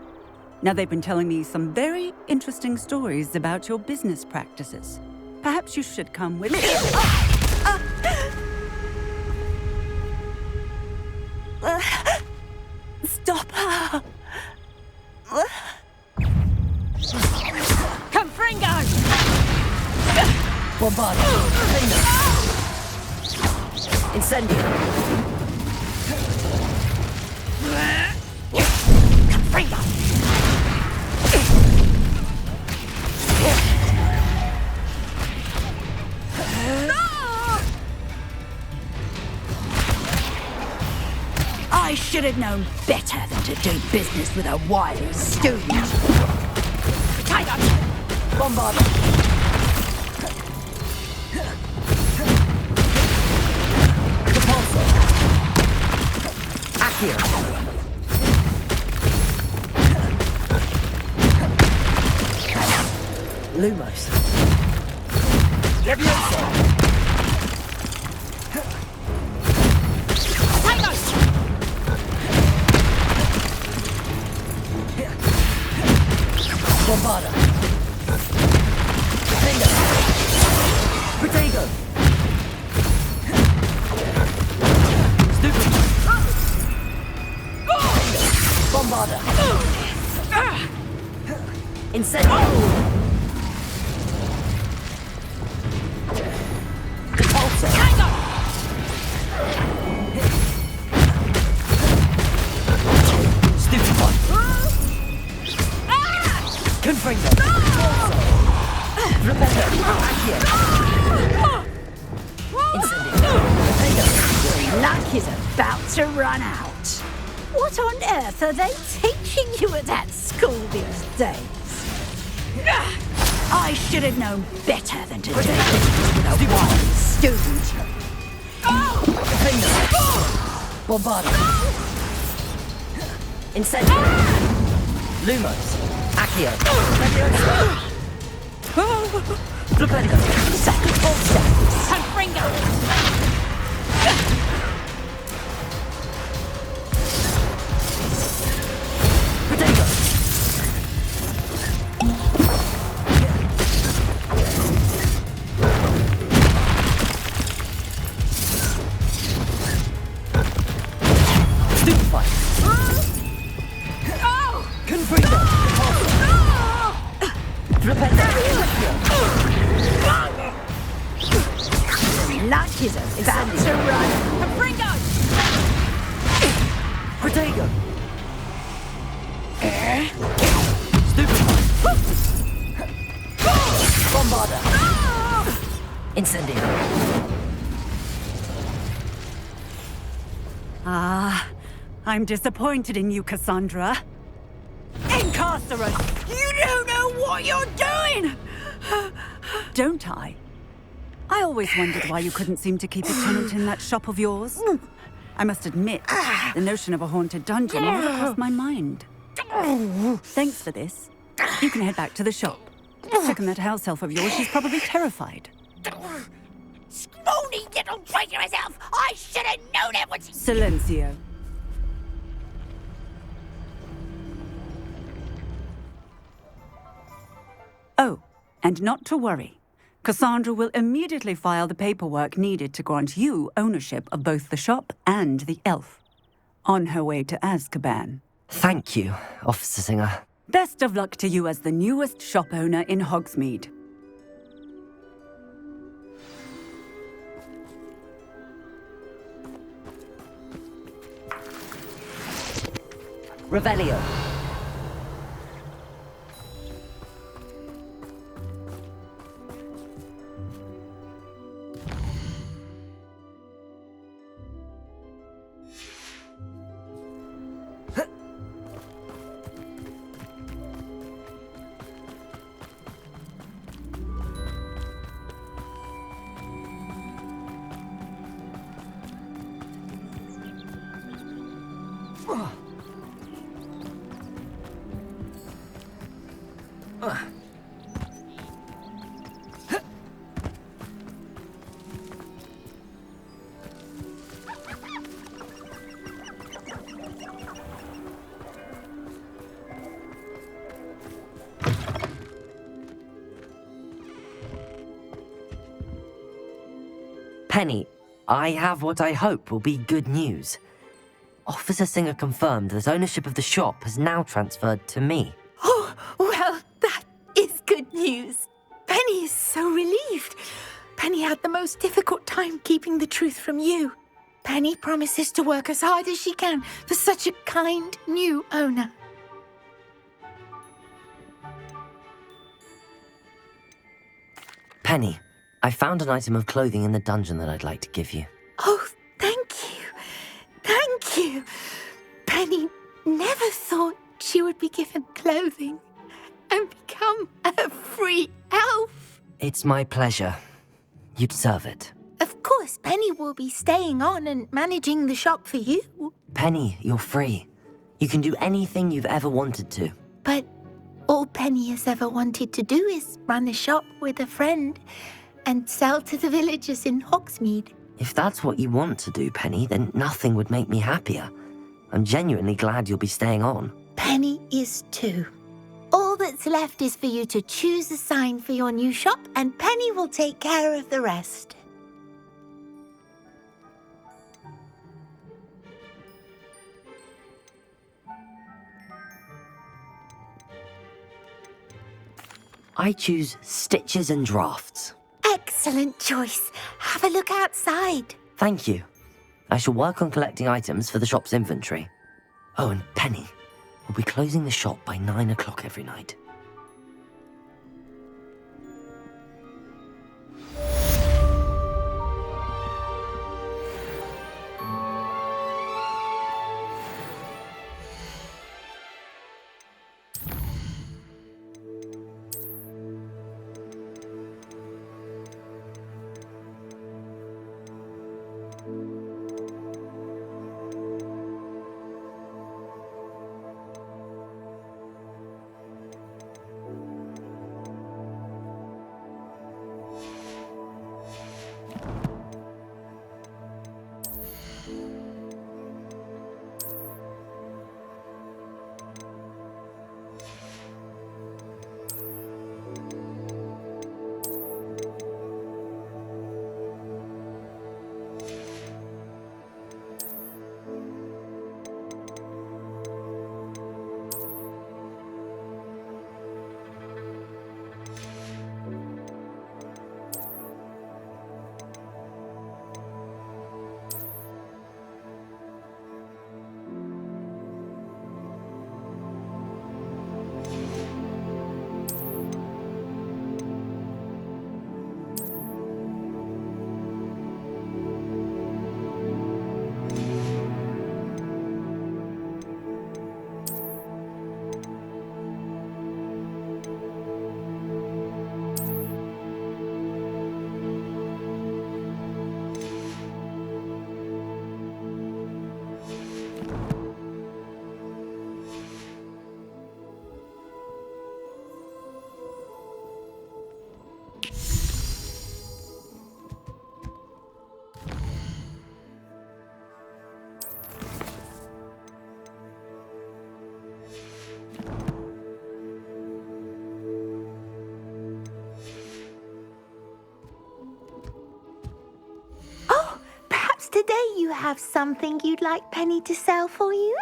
Now, they've been telling me some very interesting stories about your business practices. Perhaps you should come with me. Stop her! Confringo! Bombard! Incendio! Confringo! I should have known better than to do business with a wily student. Tiger! Bombard! Repulsor! Accio! Lumos! Leviosa! Bombarda! Finger! Protego! Stupid! Bombarda! Incendio! Repulsor! Stupid one! Confringo! Repello! Accio! Incendio! Your luck is about to run out. What on earth are they teaching you at that school these days? I should have known better than to do business with a wily student. Finger! Bombarda! Incendio! Lumos! Accio! Flipendo! Confringo! Protego! Stupefy! Confringo! Luck is about to run. Confringo! Protego! Stupefy! Bombarda! Incendio! I'm disappointed in you, Cassandra. Incarcerate! You don't know what you're doing! Don't I? I always wondered why you couldn't seem to keep a tenant in that shop of yours. I must admit, the notion of a haunted dungeon never crossed my mind. Thanks for this. You can head back to the shop. Check on that house elf of yours. She's probably terrified. Scrawny little traitor herself! I should have known it was... Silencio. Oh, and not to worry. Cassandra will immediately file the paperwork needed to grant you ownership of both the shop and the elf. On her way to Azkaban. Thank you, Officer Singer. Best of luck to you as the newest shop owner in Hogsmeade. Revelio. Penny, I have what I hope will be good news. Officer Singer confirmed that ownership of the shop has now transferred to me. Oh, well, that is good news. Penny is so relieved. Penny had the most difficult time keeping the truth from you. Penny promises to work as hard as she can for such a kind new owner. Penny, I found an item of clothing in the dungeon that I'd like to give you. Oh, thank you. Thank you. Penny never thought she would be given clothing and become a free elf. It's my pleasure. You deserve it. Of course, Penny will be staying on and managing the shop for you. Penny, you're free. You can do anything you've ever wanted to. But all Penny has ever wanted to do is run a shop with a friend and sell to the villagers in Hogsmeade. If that's what you want to do, Penny, then nothing would make me happier. I'm genuinely glad you'll be staying on. Penny is too. All that's left is for you to choose a sign for your new shop, and Penny will take care of the rest. I choose stitches and drafts. Excellent choice. Have a look outside. Thank you. I shall work on collecting items for the shop's inventory. Oh, and Penny, we'll be closing the shop by 9 o'clock every night. you have something you'd like Penny to sell for you?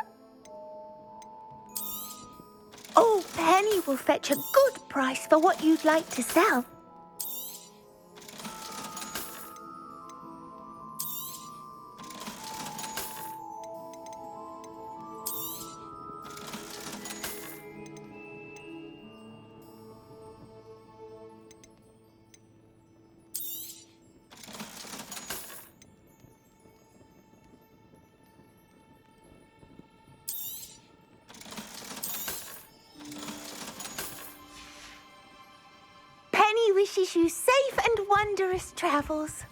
Oh, Penny will fetch a good price for what you'd like to sell. Penny wishes you safe and wondrous travels.